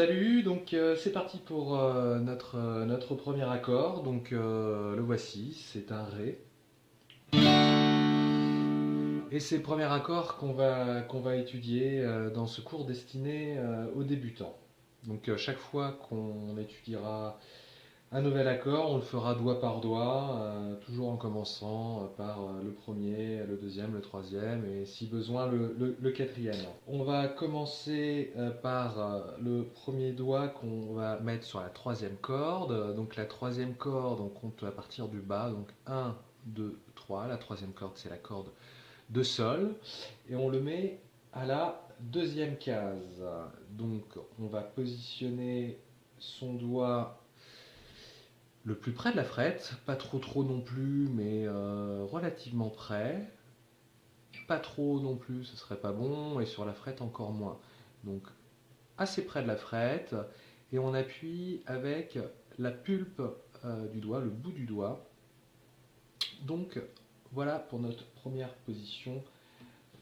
Salut, donc c'est parti pour notre premier accord. Donc le voici, c'est un Ré. Et c'est le premier accord qu'on va étudier dans ce cours destiné aux débutants. Donc chaque fois qu'on étudiera un nouvel accord, on le fera doigt par doigt, toujours en commençant par le premier, le deuxième, le troisième et si besoin le quatrième. On va commencer par le premier doigt qu'on va mettre sur la troisième corde. Donc la troisième corde, on compte à partir du bas. Donc un, 2, 3. La troisième corde, c'est la corde de sol. Et on le met à la deuxième case. Donc on va positionner son doigt le plus près de la frette, pas trop non plus, mais relativement près. Pas trop non plus, ce serait pas bon, et sur la frette encore moins. Donc assez près de la frette, et on appuie avec la pulpe du doigt, le bout du doigt. Donc voilà pour notre première position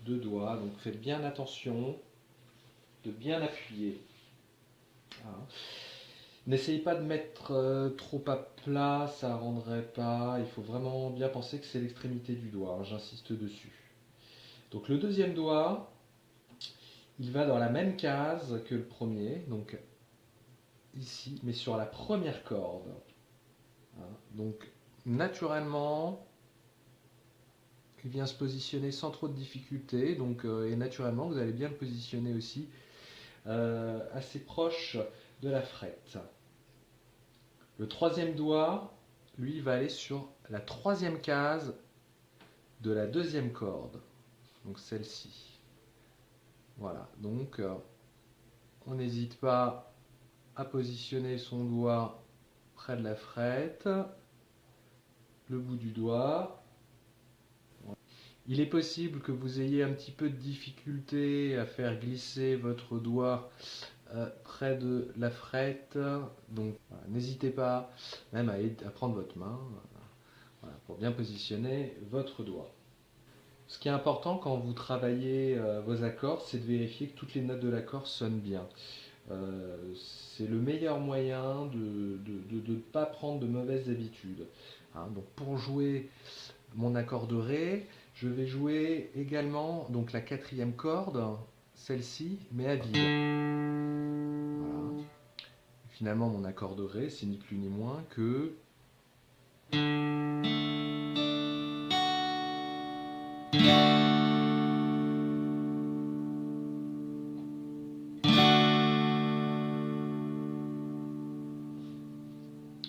de doigt. Donc faites bien attention de bien appuyer. Voilà. N'essayez pas de mettre trop à plat, ça ne rendrait pas. Il faut vraiment bien penser que c'est l'extrémité du doigt, hein, j'insiste dessus. Donc le deuxième doigt, il va dans la même case que le premier, donc ici, mais sur la première corde. Hein. Donc naturellement, il vient se positionner sans trop de difficulté, donc, et naturellement, vous allez bien le positionner aussi assez proche de la frette. Le troisième doigt, lui, va aller sur la troisième case de la deuxième corde, donc celle-ci. Voilà, donc on n'hésite pas à positionner son doigt près de la frette, le bout du doigt. Il est possible que vous ayez un petit peu de difficulté à faire glisser votre doigt près de la frette, donc voilà, n'hésitez pas même à prendre votre main voilà, pour bien positionner votre doigt. Ce qui est important quand vous travaillez vos accords, c'est de vérifier que toutes les notes de l'accord sonnent bien. C'est le meilleur moyen de ne pas prendre de mauvaises habitudes. Hein, donc pour jouer mon accord de Ré, je vais jouer également donc la quatrième corde, celle-ci, mais à vide. Voilà. Finalement, mon accord de Ré, c'est ni plus ni moins que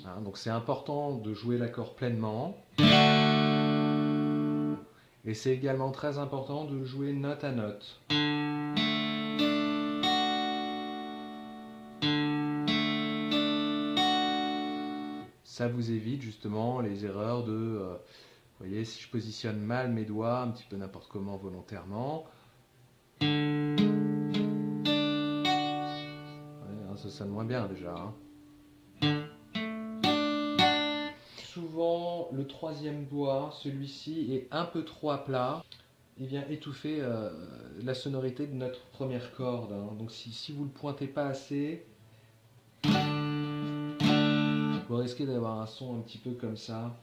hein, donc c'est important de jouer l'accord pleinement. Et c'est également très important de le jouer note à note. Ça vous évite justement les erreurs de, vous voyez, si je positionne mal mes doigts, un petit peu n'importe comment volontairement, ouais, hein, ça sonne moins bien déjà. Hein. Souvent, le troisième doigt, celui-ci, est un peu trop à plat. Il vient étouffer la sonorité de notre première corde. Hein. Donc si vous ne le pointez pas assez, vous risquez d'avoir un son un petit peu comme ça.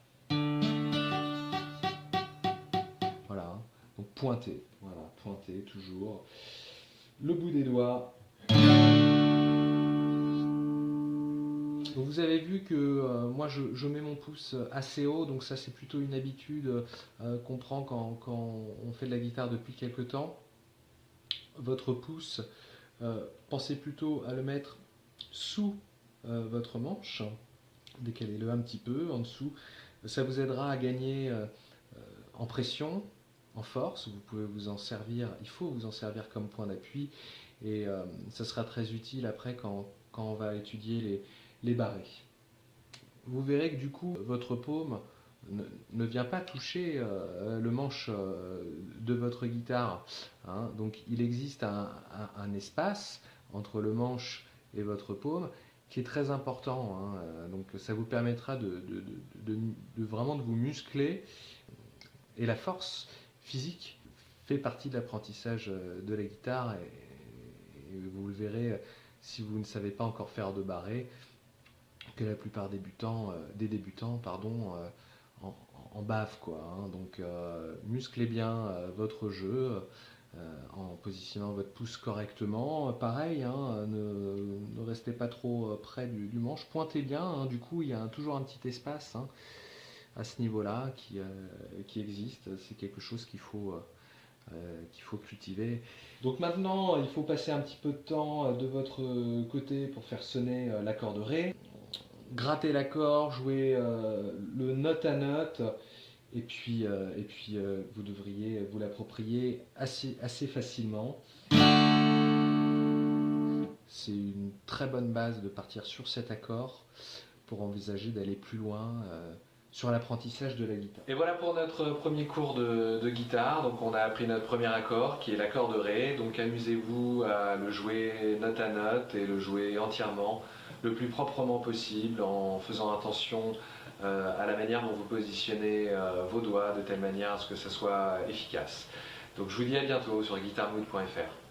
Voilà. Donc pointez. Voilà, pointez toujours. Le bout des doigts. Donc vous avez vu que moi je mets mon pouce assez haut, donc ça c'est plutôt une habitude qu'on prend quand on fait de la guitare depuis quelques temps. Votre pouce, pensez plutôt à le mettre sous votre manche, décalez-le un petit peu en dessous. Ça vous aidera à gagner en pression, en force. Vous pouvez vous en servir, il faut vous en servir comme point d'appui et ça sera très utile après quand on va étudier les barrés. Vous verrez que du coup votre paume ne vient pas toucher le manche de votre guitare. Hein. Donc il existe un espace entre le manche et votre paume qui est très important. Hein. Donc ça vous permettra de vraiment de vous muscler. Et la force physique fait partie de l'apprentissage de la guitare. Et vous le verrez, si vous ne savez pas encore faire de barré, que la plupart des débutants pardon, en, en bavent quoi. Hein. Donc musclez bien votre jeu en positionnant votre pouce correctement. Pareil, hein, ne restez pas trop près du manche, pointez bien. Hein. Du coup, il y a toujours un petit espace hein, à ce niveau-là qui existe. C'est quelque chose qu'il faut cultiver. Donc maintenant, il faut passer un petit peu de temps de votre côté pour faire sonner l'accord de Ré. Gratter l'accord, jouer le note à note, et puis vous devriez vous l'approprier assez facilement. C'est une très bonne base de partir sur cet accord pour envisager d'aller plus loin sur l'apprentissage de la guitare. Et voilà pour notre premier cours de guitare. Donc on a appris notre premier accord qui est l'accord de Ré. Donc amusez-vous à le jouer note à note et le jouer entièrement le plus proprement possible en faisant attention à la manière dont vous positionnez vos doigts de telle manière à ce que ça soit efficace. Donc je vous dis à bientôt sur guitarmood.fr.